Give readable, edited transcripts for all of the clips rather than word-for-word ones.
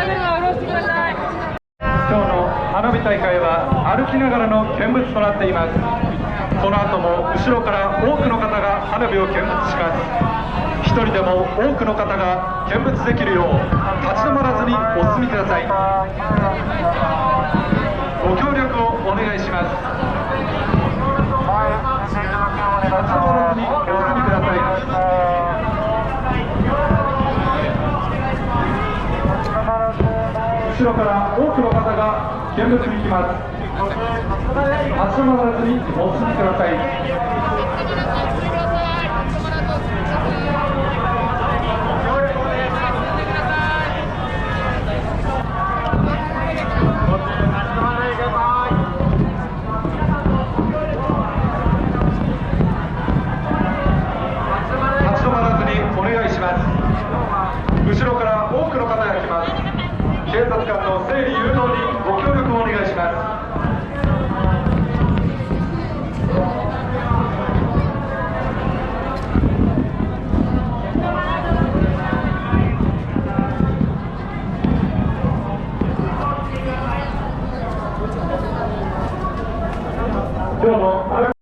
今日の花火大会は歩きながらの見物となっています。この後も後ろから多くの方が花火を見物します。一人でも多くの方が見物できるよう立ち止まらずにお進みください。ご協力をお願いします。立ち止まらずにお進みください。後ろから多くの方が見物に来ます。立ち止まらずにお進みください。後ろから多くの方が来ます。警察官の整理誘導にご協力をお願いします。今日も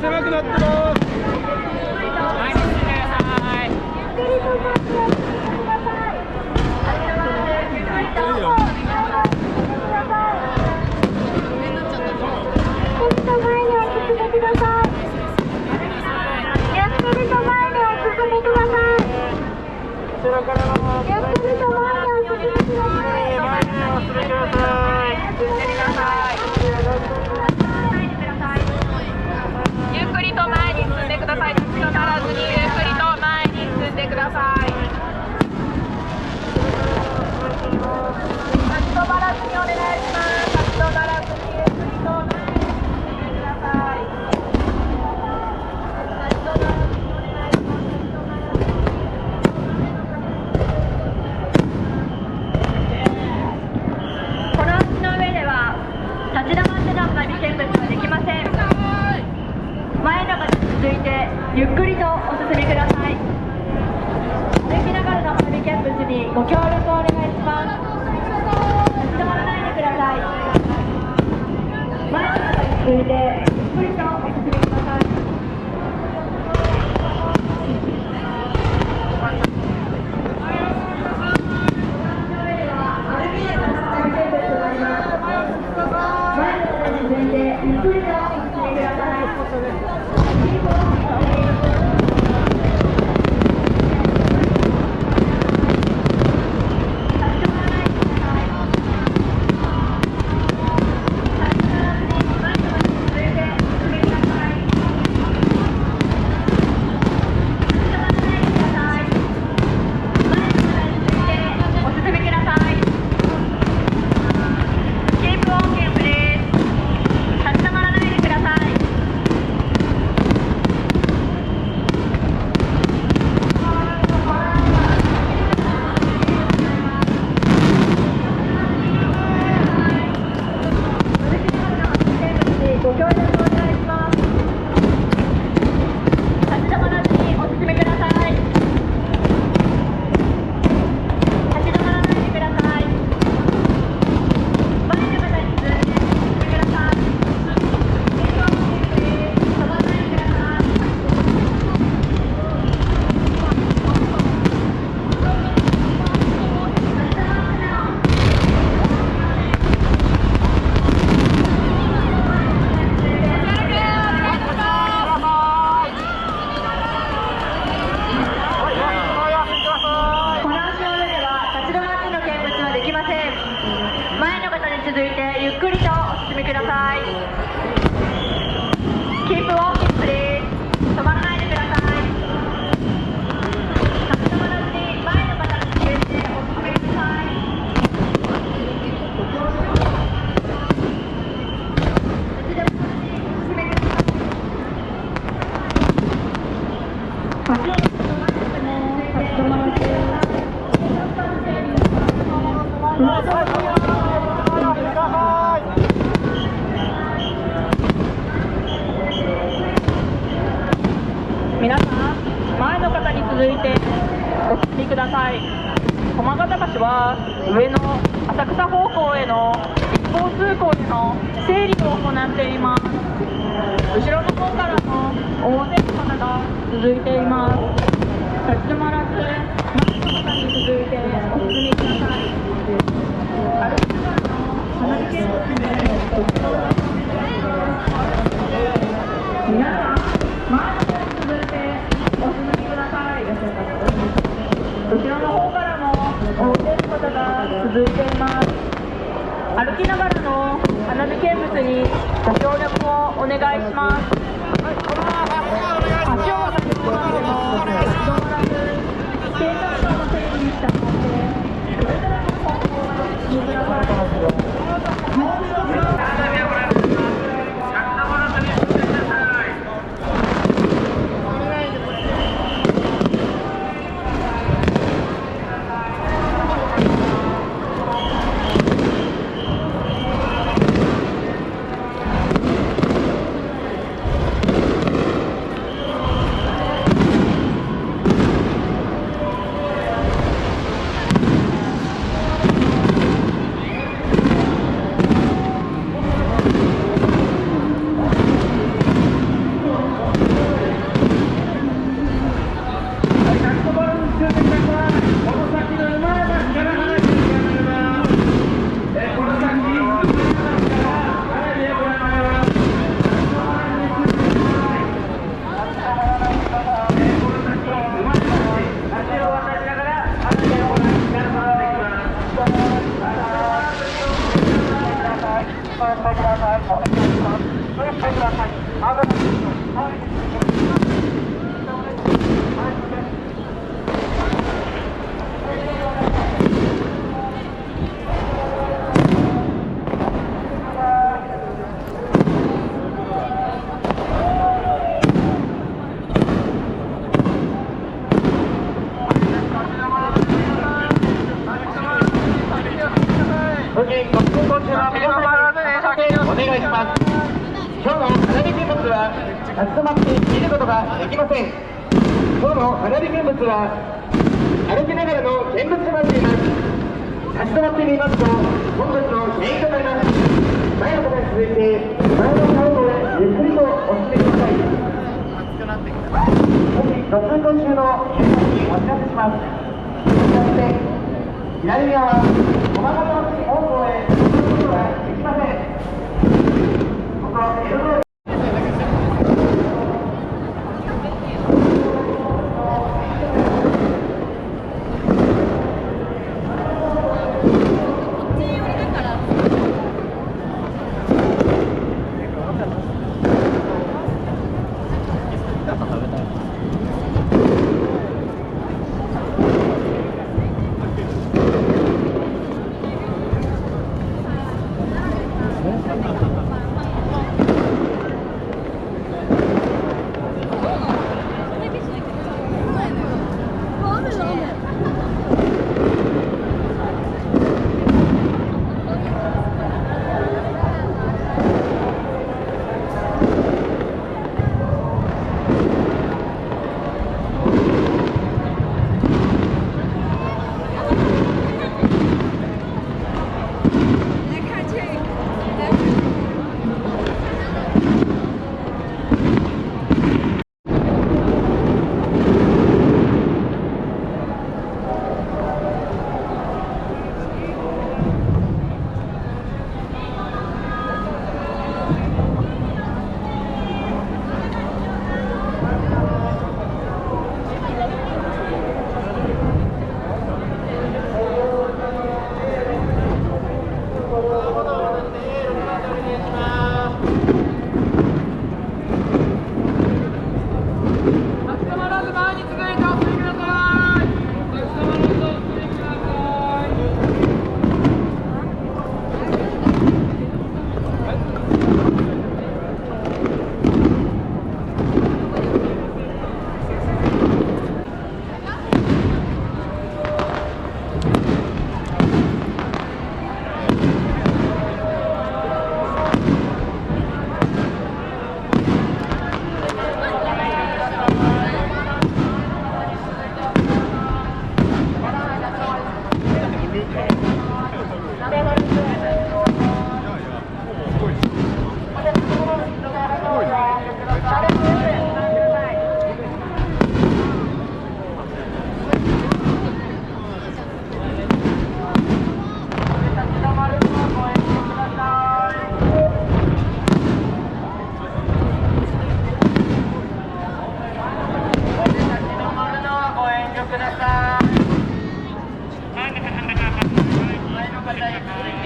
狭くなってます。前に進んでください。後ろからの前にお進みください。ゆっくりと前に進んでください。立ち止まらずにゆっくりと前に進んでください。立ち止まらずにお願いします。立ち止まらずにゆっくりと前に進んでください。立ち止まらずにお願いします。この足の上では立ち止まっての花火見物はできません。前の方に続いてゆっくりとお進みください。歩きながらの花火見物にご協力をお願いします。立ち止まらないでください。前の方に続いてゆっくりとお進みください。皆さん、前の方に続いてお進みください。駒形橋は上の浅草方向への一方通行での整理を行っています。後ろの方からも大勢の方が続いています。立ち止まらず前の方に続いてお進みください。歩きながらの花火見物でご協力をお願いします。皆さん、前の方に続いてお進みください。後ろの方からも大勢の方が続いています。歩きながらの花火見物にご協力をお願いします。足を渡るところでも立ち止まらず、警察官の整理に従ってそれぞれの方向を進みください。もう一度お願いします。今日の花火見物は立ち止まって見ることができません。今日の花火見物は歩きながらの見物となっています。立ち止まってみますと本日の原因となります。前の方に続いて前の顔をゆっくりとお進めください。ご通行中の皆さんにお知らせします。そして左側駒形橋方向へ進むことができません。ここ江戸通り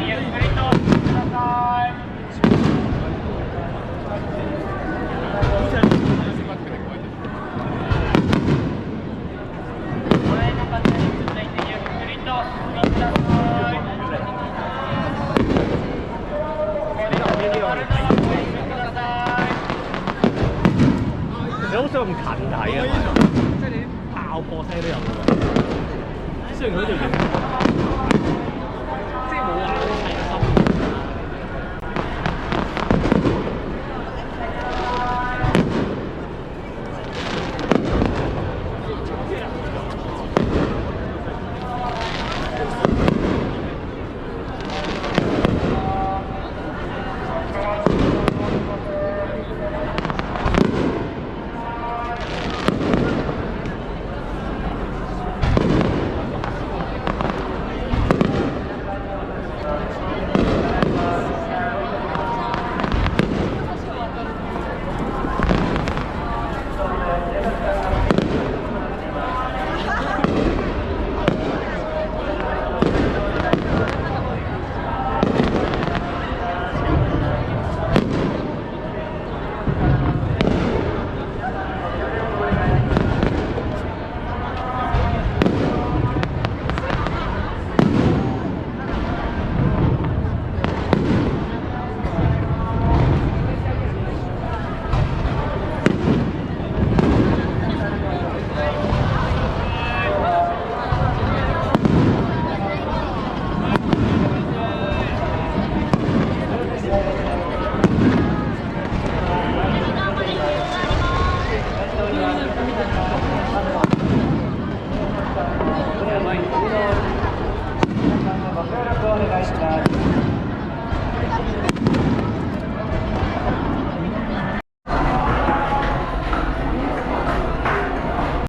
有好似咁近睇啊，爆破聲都有嘅喎。雖然佢條